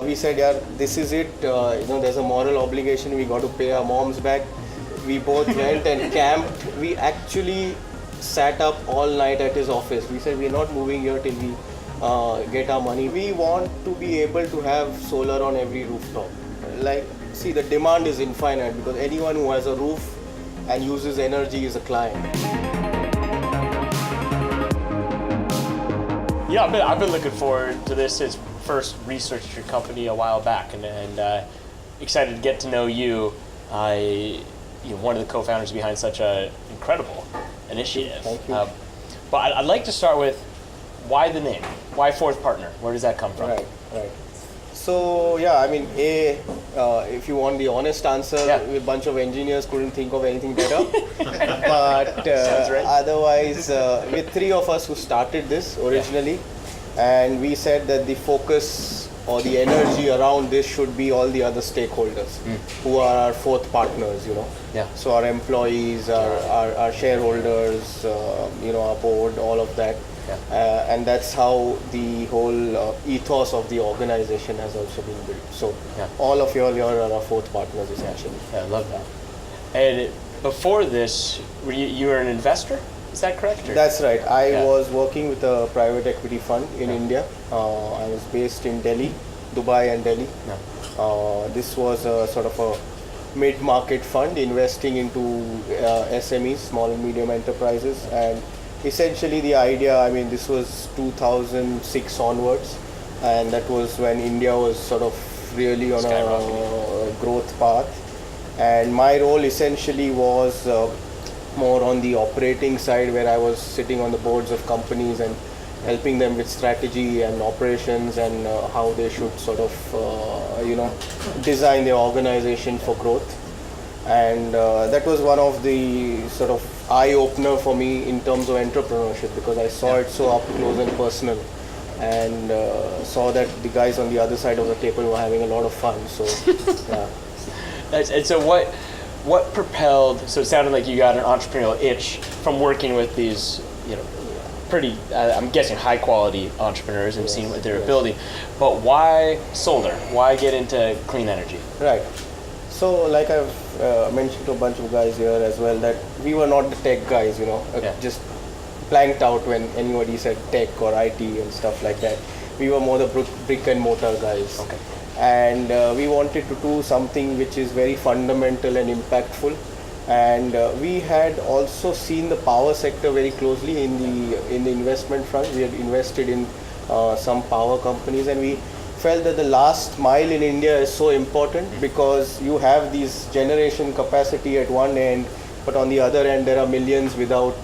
We said, yeah, this is it. There's a moral obligation. We got to pay our moms back. We both went and camped. We actually sat up all night at his office. We said, we're not moving here till we get our money. We want to be able to have solar on every rooftop. See, the demand is infinite because anyone who has a roof and uses energy is a client. Yeah, I've been looking forward to this since first researched your company a while back, and excited to get to know you. One of the co-founders behind such an incredible initiative. Thank you. But I'd like to start with why the name? Why Fourth Partner? Where does that come from? Right. So if you want the honest answer, a bunch of engineers couldn't think of anything better. But right. Otherwise, with three of us who started this originally, and we said that the focus or the energy around this should be all the other stakeholders who are our fourth partners, So our employees, our shareholders, our board, all of that. And that's how the whole ethos of the organization has also been built. So all of you here are our fourth partners essentially. Yeah, I love that. And before this, you were an investor? Is that correct? That's right. I was working with a private equity fund in India. I was based in Delhi, Dubai and Delhi. This was a sort of a mid-market fund investing into SMEs, small and medium enterprises. And essentially the idea, this was 2006 onwards, and that was when India was sort of really on a growth path. And my role essentially was more on the operating side, where I was sitting on the boards of companies and helping them with strategy and operations and how they should sort of, design their organization for growth. And that was one of the sort of eye-opener for me in terms of entrepreneurship, because I saw it so up close and personal, and saw that the guys on the other side of the table were having a lot of fun. So, And so what propelled, so it sounded like you got an entrepreneurial itch from working with these, pretty, I'm guessing high quality entrepreneurs and seeing what they were building, but why solar? Why get into clean energy? Right. So like I've mentioned to a bunch of guys here as well, that we were not the tech guys, just blanked out when anybody said tech or IT and stuff like that. We were more the brick and mortar guys. Okay. And we wanted to do something which is very fundamental and impactful. And we had also seen the power sector very closely in the investment front. We had invested in some power companies, and we felt that the last mile in India is so important, because you have these generation capacity at one end, but on the other end there are millions without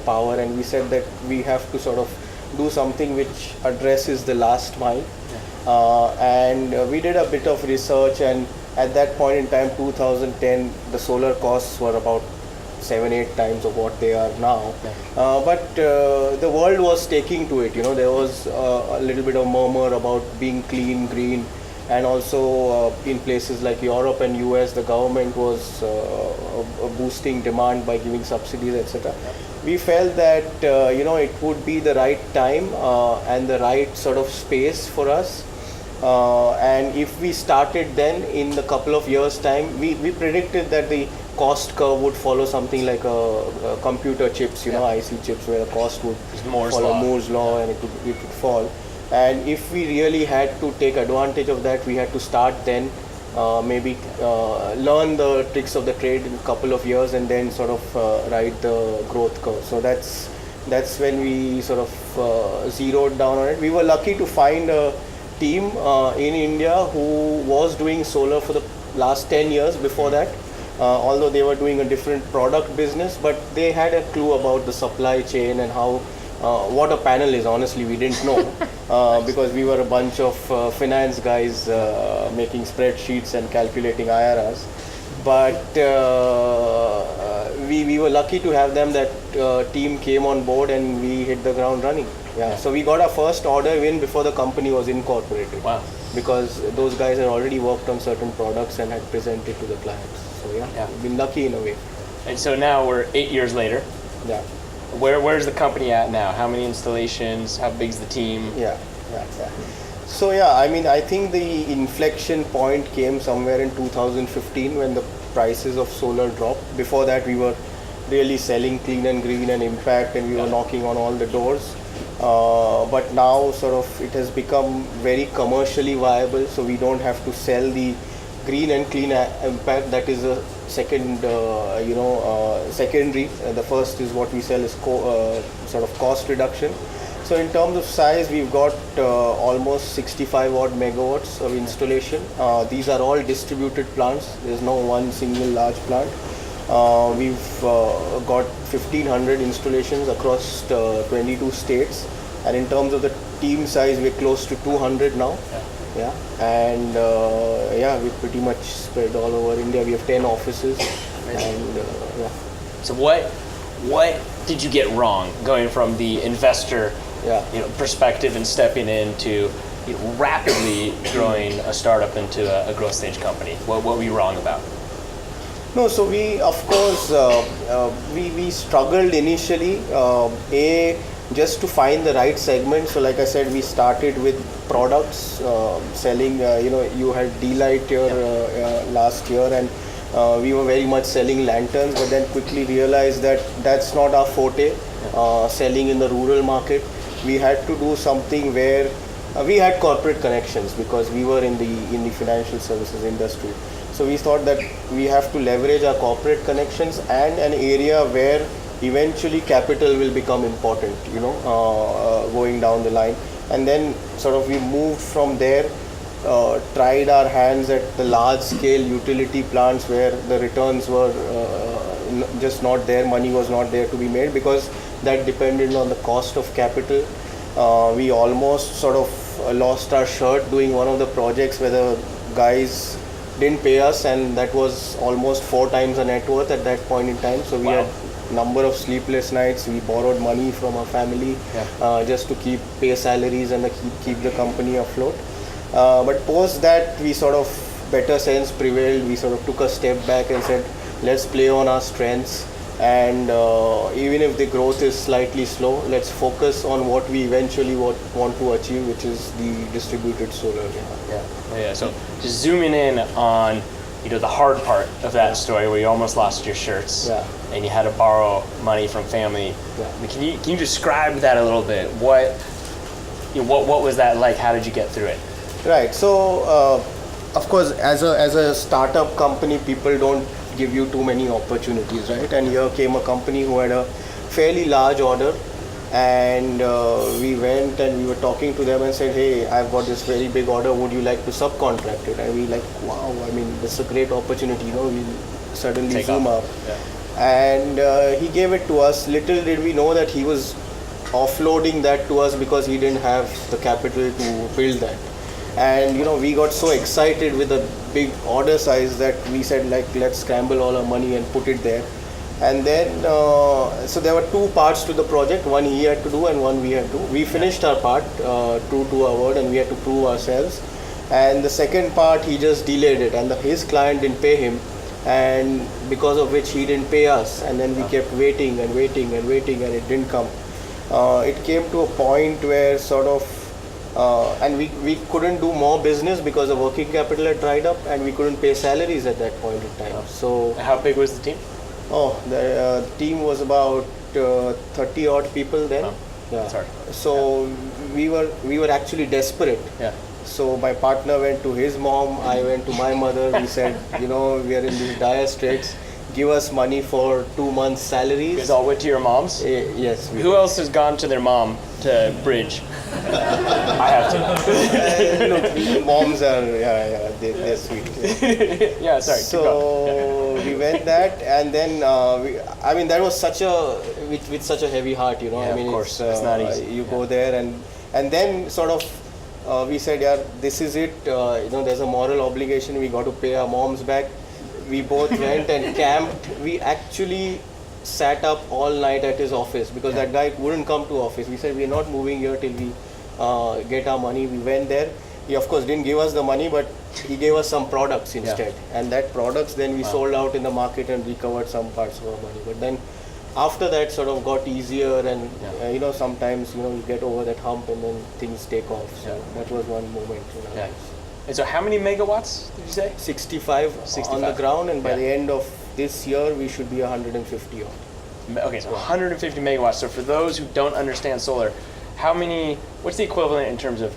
power, and we said that we have to sort of do something which addresses the last mile. And we did a bit of research, and at that point in time, 2010, the solar costs were about 7-8 times of what they are now. But the world was taking to it. There was a little bit of murmur about being clean, green, and also in places like Europe and US, the government was boosting demand by giving subsidies, etc. We felt that it would be the right time and the right sort of space for us. And if we started then, in a couple of years' time, we predicted that the cost curve would follow something like a computer chips, IC chips, where the cost would follow Moore's law and it would fall. And if we really had to take advantage of that, we had to start then, maybe learn the tricks of the trade in a couple of years, and then sort of ride the growth curve. So that's when we sort of zeroed down on it. We were lucky to find a team in India who was doing solar for the last 10 years before that, although they were doing a different product business, but they had a clue about the supply chain and how what a panel is. Honestly, we didn't know because we were a bunch of finance guys making spreadsheets and calculating IRRs. But we were lucky to have them. That team came on board and we hit the ground running. So we got our first order win before the company was incorporated. Wow. Because those guys had already worked on certain products and had presented to the clients. So we've been lucky in a way. And so now we're 8 years later. Yeah. Where's the company at now? How many installations? How big's the team? Yeah. So yeah, I mean, I think the inflection point came somewhere in 2015 when the prices of solar dropped. Before that, we were really selling clean and green and impact, and we were knocking on all the doors. But now, sort of, it has become very commercially viable. So we don't have to sell the green and clean impact. That is a second, secondary. The first is what we sell is sort of cost reduction. So in terms of size, we've got almost 65 odd megawatts of installation. These are all distributed plants. There's no one single large plant. We've got 1,500 installations across 22 states. And in terms of the team size, we're close to 200 now. Yeah. And we're pretty much spread all over India. We have 10 offices. And So what did you get wrong going from the investor perspective and stepping into rapidly growing a startup into a growth stage company? What were you wrong about? No, so we, of course, we struggled initially, just to find the right segment. So like I said, we started with products, selling, you had D-Light here last year, and we were very much selling lanterns, but then quickly realized that that's not our forte, selling in the rural market. We had to do something where we had corporate connections because we were in the financial services industry. So we thought that we have to leverage our corporate connections and an area where eventually capital will become important, going down the line. And then sort of we moved from there, tried our hands at the large scale utility plants where the returns were just not there, money was not there to be made because that depended on the cost of capital. We almost sort of lost our shirt doing one of the projects where the guys didn't pay us, and that was almost 4 times the net worth at that point in time. So we had number of sleepless nights. We borrowed money from our family just to pay salaries and keep the company afloat. But post that, we sort of, better sense prevailed. We sort of took a step back and said, let's play on our strengths, and even if the growth is slightly slow, let's focus on what we eventually want to achieve, which is the distributed solar. So just zooming in on the hard part of that story where you almost lost your shirts and you had to borrow money from family. I mean, can you describe that a little bit? What was that like? How did you get through it? Right. So of course, as a startup company, people don't give you too many opportunities, right? And here came a company who had a fairly large order, and we went and we were talking to them and said, hey, I've got this very big order, would you like to subcontract it? And we like, wow, I mean, that's a great opportunity, we'll suddenly zoom up. And he gave it to us. Little did we know that he was offloading that to us because he didn't have the capital to build that. And we got so excited with the big order size that we said, like, let's scramble all our money and put it there. And then so there were 2 parts to the project. One he had to do and one we had to do. We finished our part, true to our word, and we had to prove ourselves. And the second part, he just delayed it, and his client didn't pay him, and because of which he didn't pay us. And then we kept waiting and waiting and waiting, and it didn't come. It came to a point where sort of and we couldn't do more business because the working capital had dried up, and we couldn't pay salaries at that point in time. So how big was the team? The team was about 30 odd people then. Sorry. So we were actually desperate. So my partner went to his mom, I went to my mother. We said, we are in these dire straits. Give us money for 2 months' salaries. You guys all went to your moms? Yes. Who else has gone to their mom to bridge? I have to. Look, moms are, they're sweet. Sorry. So we went that, and then that was such with such a heavy heart, Of course, it's not easy. You go there, and then sort of we said, this is it. There's a moral obligation. We got to pay our moms back. We both went and camped. We actually sat up all night at his office because that guy wouldn't come to office. We said, we're not moving here till we get our money. We went there. He of course didn't give us the money, but he gave us some products instead. And that products then we sold out in the market and recovered some parts of our money. But then after that sort of got easier, and Yeah. sometimes you get over that hump and then things take off. So that was one moment. Yeah. And so how many megawatts did you say? 65, 65. on the ground, and by Yeah. the end of this year we should be 150 odd. Okay, so 150 megawatts. So for those who don't understand solar, what's the equivalent in terms of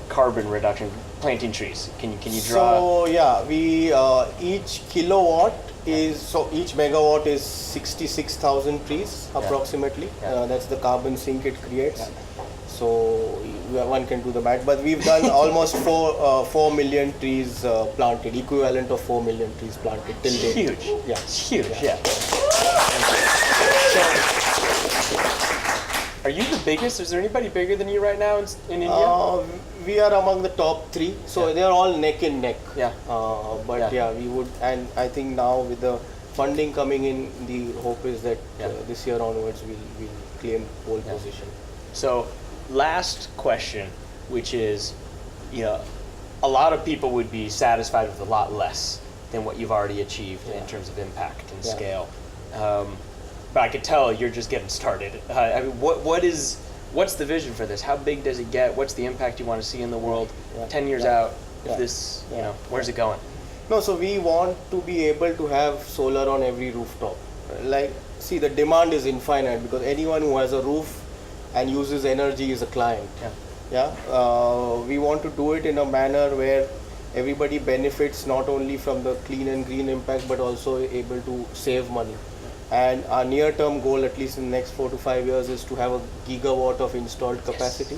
carbon reduction, planting trees? Can you draw? So yeah, we each kilowatt each megawatt is 66,000 trees approximately. Yeah. That's the carbon sink it creates. So one can do the math, but we've done almost 4 million trees planted, equivalent of 4 million trees planted till date. Huge. Yeah. It's huge. Yeah. So, are you the biggest? Is there anybody bigger than you right now in India? We are among the top 3, so they're all neck and neck. Yeah. But we would, and I think now with the funding coming in, the hope is that this year onwards we'll claim pole position. So, last question, which is, a lot of people would be satisfied with a lot less than what you've already achieved in terms of impact and scale. But I could tell you're just getting started. I mean, what's the vision for this? How big does it get? What's the impact you want to see in the world 10 years out? If this, where's it going? No, so we want to be able to have solar on every rooftop. Like, see, the demand is infinite because anyone who has a roof and uses energy is a client. We want to do it in a manner where everybody benefits not only from the clean and green impact but also able to save money. And our near-term goal, at least in the next 4 to 5 years, is to have a gigawatt of installed capacity.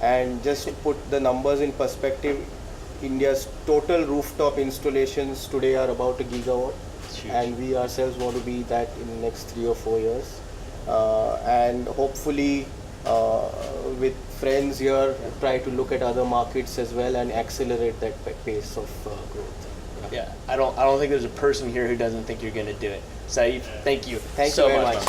And just to put the numbers in perspective, India's total rooftop installations today are about a gigawatt, and we ourselves want to be that in the next 3 or 4 years. And hopefully, with friends here, try to look at other markets as well and accelerate that pace of growth. I don't think there's a person here who doesn't think you're going to do it. Saif, thank you Thank you very much.